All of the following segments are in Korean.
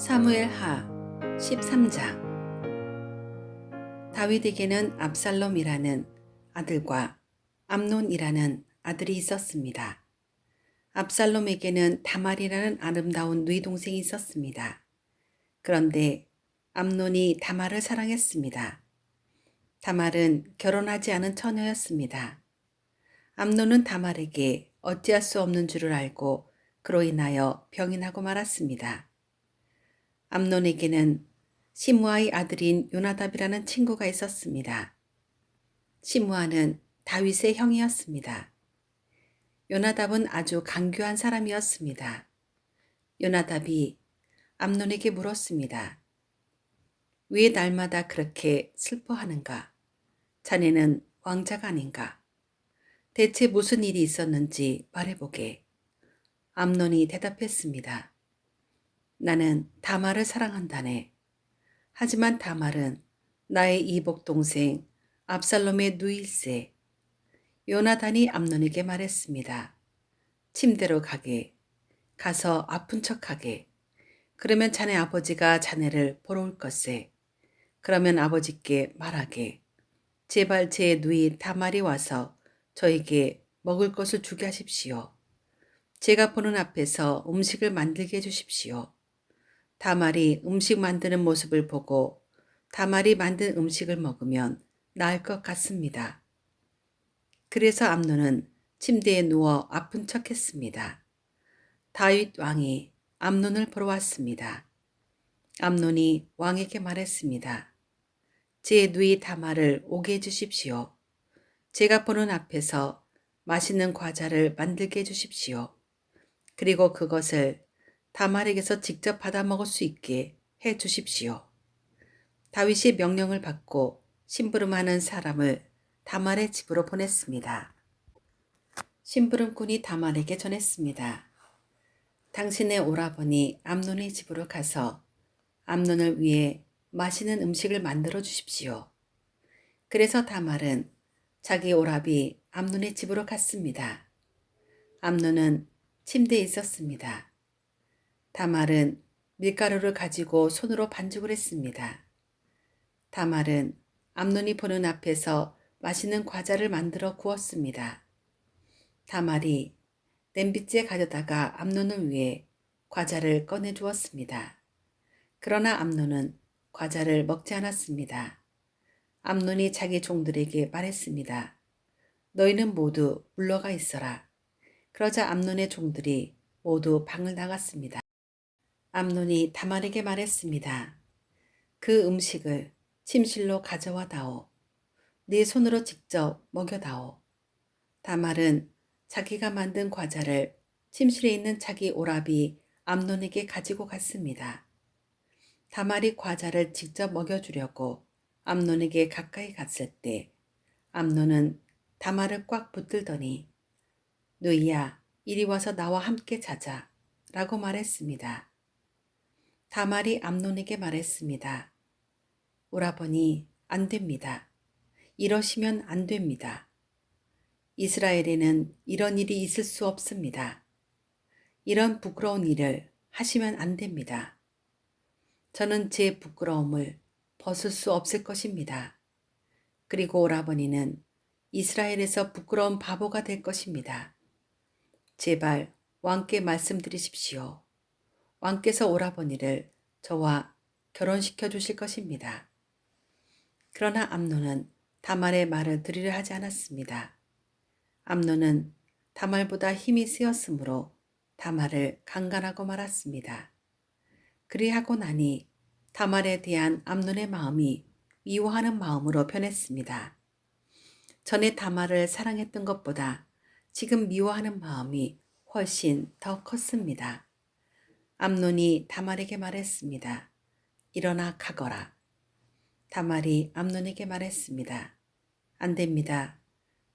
사무엘하 13장. 다윗에게는 압살롬이라는 아들과 암논이라는 아들이 있었습니다. 압살롬에게는 다말이라는 아름다운 누이 동생이 있었습니다. 그런데 암논이 다말을 사랑했습니다. 다말은 결혼하지 않은 처녀였습니다. 암논은 다말에게 어찌할 수 없는 줄을 알고 그로 인하여 병이 나고 말았습니다. 암논에게는 시므아의 아들인 요나답이라는 친구가 있었습니다. 시므아는 다윗의 형이었습니다. 요나답은 아주 간교한 사람이었습니다. 요나답이 암논에게 물었습니다. 왜 날마다 그렇게 슬퍼하는가? 자네는 왕자가 아닌가? 대체 무슨 일이 있었는지 말해보게. 암논이 대답했습니다. 나는 다말을 사랑한다네. 하지만 다말은 나의 이복 동생 압살롬의 누이일세. 요나단이 암논에게 말했습니다. 침대로 가게. 가서 아픈 척하게. 그러면 자네 아버지가 자네를 보러 올 것세. 그러면 아버지께 말하게. 제발 제 누이 다말이 와서 저에게 먹을 것을 주게 하십시오. 제가 보는 앞에서 음식을 만들게 해주십시오. 다말이 음식 만드는 모습을 보고 다말이 만든 음식을 먹으면 나을 것 같습니다. 그래서 암논은 침대에 누워 아픈 척했습니다. 다윗 왕이 암논을 보러 왔습니다. 암논이 왕에게 말했습니다. 제 누이 다말을 오게 해주십시오. 제가 보는 앞에서 맛있는 과자를 만들게 해주십시오. 그리고 그것을 다말에게서 직접 받아 먹을 수 있게 해 주십시오. 다윗이 명령을 받고 심부름하는 사람을 다말의 집으로 보냈습니다. 심부름꾼이 다말에게 전했습니다. 당신의 오라버니 암논의 집으로 가서 암논을 위해 맛있는 음식을 만들어 주십시오. 그래서 다말은 자기 오라비 암논의 집으로 갔습니다. 암논은 침대에 있었습니다. 다말은 밀가루를 가지고 손으로 반죽을 했습니다. 다말은 암논이 보는 앞에서 맛있는 과자를 만들어 구웠습니다. 다말이 냄비째 가져다가 암논을 위해 과자를 꺼내 주었습니다. 그러나 암논은 과자를 먹지 않았습니다. 암논이 자기 종들에게 말했습니다. 너희는 모두 물러가 있어라. 그러자 암논의 종들이 모두 방을 나갔습니다. 암논이 다말에게 말했습니다. 그 음식을 침실로 가져와 다오. 네 손으로 직접 먹여다오. 다말은 자기가 만든 과자를 침실에 있는 자기 오라비 암논에게 가지고 갔습니다. 다말이 과자를 직접 먹여주려고 암논에게 가까이 갔을 때 암논은 다말을 꽉 붙들더니 누이야, 이리 와서 나와 함께 자자 라고 말했습니다. 다말이 암논에게 말했습니다. 오라버니, 안 됩니다. 이러시면 안 됩니다. 이스라엘에는 이런 일이 있을 수 없습니다. 이런 부끄러운 일을 하시면 안 됩니다. 저는 제 부끄러움을 벗을 수 없을 것입니다. 그리고 오라버니는 이스라엘에서 부끄러운 바보가 될 것입니다. 제발 왕께 말씀드리십시오. 왕께서 오라버니를 저와 결혼시켜 주실 것입니다. 그러나 암논은 다말의 말을 들으려 하지 않았습니다. 암논은 다말보다 힘이 세었으므로 다말을 강간하고 말았습니다. 그리하고 나니 다말에 대한 암논의 마음이 미워하는 마음으로 변했습니다. 전에 다말을 사랑했던 것보다 지금 미워하는 마음이 훨씬 더 컸습니다. 암논이 다말에게 말했습니다. 일어나 가거라. 다말이 암논에게 말했습니다. 안 됩니다.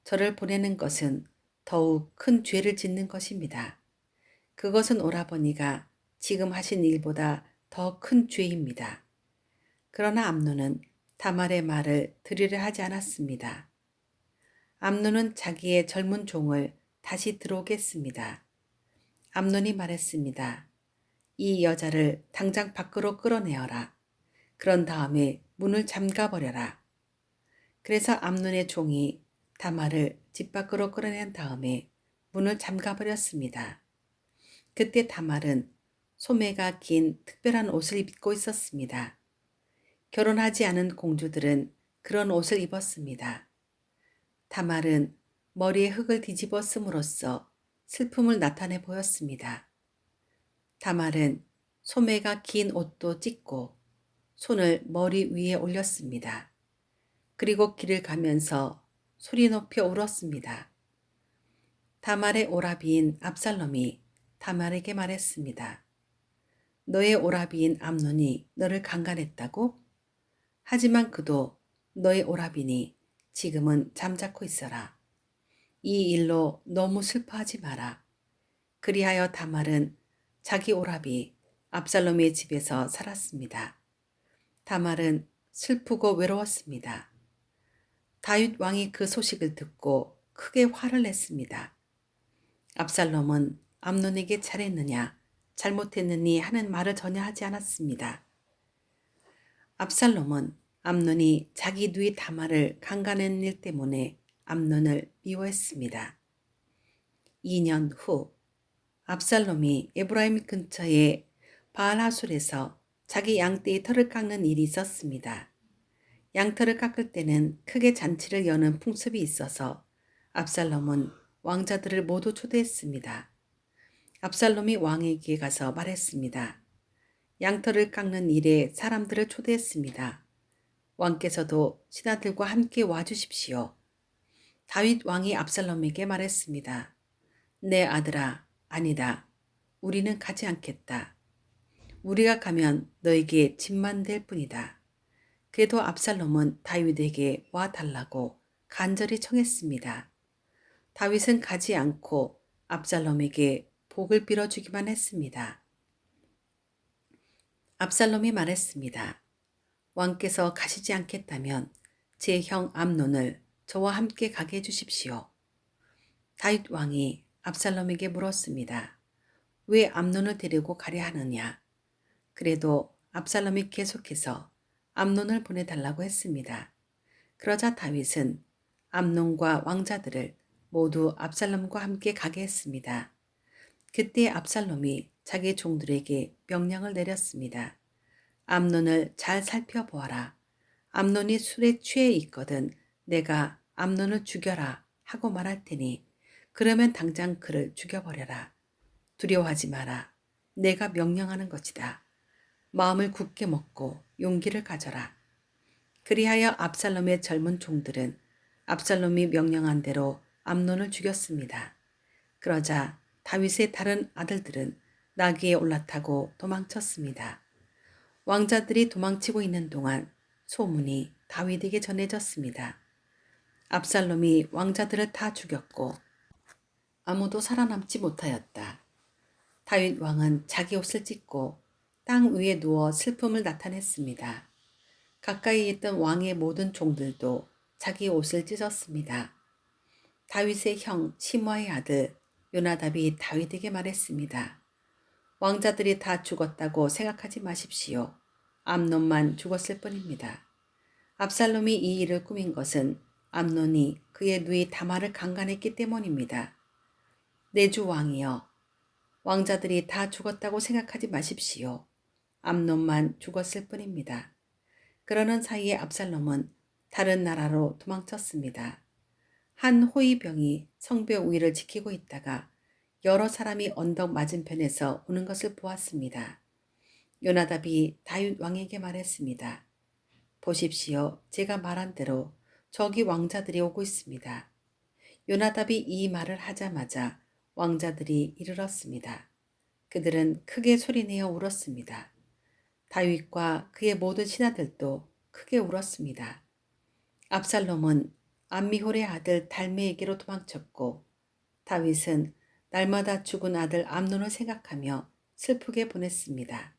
저를 보내는 것은 더욱 큰 죄를 짓는 것입니다. 그것은 오라버니가 지금 하신 일보다 더 큰 죄입니다. 그러나 암논은 다말의 말을 들으려 하지 않았습니다. 암논은 자기의 젊은 종을 다시 들어오게 했습니다. 암논이 말했습니다. 이 여자를 당장 밖으로 끌어내어라. 그런 다음에 문을 잠가버려라. 그래서 암논의 종이 다말을 집 밖으로 끌어낸 다음에 문을 잠가버렸습니다. 그때 다말은 소매가 긴 특별한 옷을 입고 있었습니다. 결혼하지 않은 공주들은 그런 옷을 입었습니다. 다말은 머리에 흙을 뒤집어 씀으로써 슬픔을 나타내 보였습니다. 다말은 소매가 긴 옷도 찢고 손을 머리 위에 올렸습니다. 그리고 길을 가면서 소리 높여 울었습니다. 다말의 오라비인 압살롬이 다말에게 말했습니다. 너의 오라비인 암논이 너를 강간했다고? 하지만 그도 너의 오라비니 지금은 잠자코 있어라. 이 일로 너무 슬퍼하지 마라. 그리하여 다말은 자기 오라비 압살롬의 집에서 살았습니다. 다말은 슬프고 외로웠습니다. 다윗 왕이 그 소식을 듣고 크게 화를 냈습니다. 압살롬은 암논에게 잘했느냐 잘못했느니 하는 말을 전혀 하지 않았습니다. 압살롬은 암논이 자기 누이 다말을 강간한 일 때문에 암논을 미워했습니다. 2년 후 압살롬이 에브라임 근처의 바알하술에서 자기 양떼의 털을 깎는 일이 있었습니다. 양털을 깎을 때는 크게 잔치를 여는 풍습이 있어서 압살롬은 왕자들을 모두 초대했습니다. 압살롬이 왕에게 가서 말했습니다. 양털을 깎는 일에 사람들을 초대했습니다. 왕께서도 신하들과 함께 와주십시오. 다윗 왕이 압살롬에게 말했습니다. 내 아들아, 아니다. 우리는 가지 않겠다. 우리가 가면 너에게 짐만 될 뿐이다. 그래도 압살롬은 다윗에게 와달라고 간절히 청했습니다. 다윗은 가지 않고 압살롬에게 복을 빌어주기만 했습니다. 압살롬이 말했습니다. 왕께서 가시지 않겠다면 제 형 암논을 저와 함께 가게 해주십시오. 다윗 왕이 압살롬에게 물었습니다. 왜 암논을 데리고 가려 하느냐? 그래도 압살롬이 계속해서 암논을 보내달라고 했습니다. 그러자 다윗은 암논과 왕자들을 모두 압살롬과 함께 가게 했습니다. 그때 압살롬이 자기 종들에게 명령을 내렸습니다. 암논을 잘 살펴보아라. 암논이 술에 취해 있거든 내가 암논을 죽여라 하고 말할 테니 그러면 당장 그를 죽여버려라. 두려워하지 마라. 내가 명령하는 것이다. 마음을 굳게 먹고 용기를 가져라. 그리하여 압살롬의 젊은 종들은 압살롬이 명령한 대로 암논을 죽였습니다. 그러자 다윗의 다른 아들들은 나귀에 올라타고 도망쳤습니다. 왕자들이 도망치고 있는 동안 소문이 다윗에게 전해졌습니다. 압살롬이 왕자들을 다 죽였고 아무도 살아남지 못하였다. 다윗 왕은 자기 옷을 찢고 땅 위에 누워 슬픔을 나타냈습니다. 가까이 있던 왕의 모든 종들도 자기 옷을 찢었습니다. 다윗의 형 시므아의 아들 요나답이 다윗에게 말했습니다. 왕자들이 다 죽었다고 생각하지 마십시오. 암논만 죽었을 뿐입니다. 압살롬이 이 일을 꾸민 것은 암논이 그의 누이 다말을 강간했기 때문입니다. 내 주 왕이여, 왕자들이 다 죽었다고 생각하지 마십시오. 암논만 죽었을 뿐입니다. 그러는 사이에 압살롬은 다른 나라로 도망쳤습니다. 한 호위병이 성벽 위를 지키고 있다가 여러 사람이 언덕 맞은편에서 오는 것을 보았습니다. 요나답이 다윗 왕에게 말했습니다. 보십시오. 제가 말한 대로 저기 왕자들이 오고 있습니다. 요나답이 이 말을 하자마자 왕자들이 이르렀습니다. 그들은 크게 소리내어 울었습니다. 다윗과 그의 모든 신하들도 크게 울었습니다. 압살롬은 암미홀의 아들 달메에게로 도망쳤고 다윗은 날마다 죽은 아들 암논을 생각하며 슬프게 보냈습니다.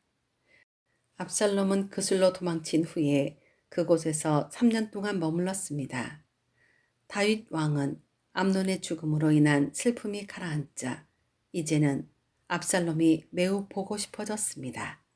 압살롬은 그술로 도망친 후에 그곳에서 3년 동안 머물렀습니다. 다윗 왕은 암논의 죽음으로 인한 슬픔이 가라앉자 이제는 압살롬이 매우 보고 싶어졌습니다.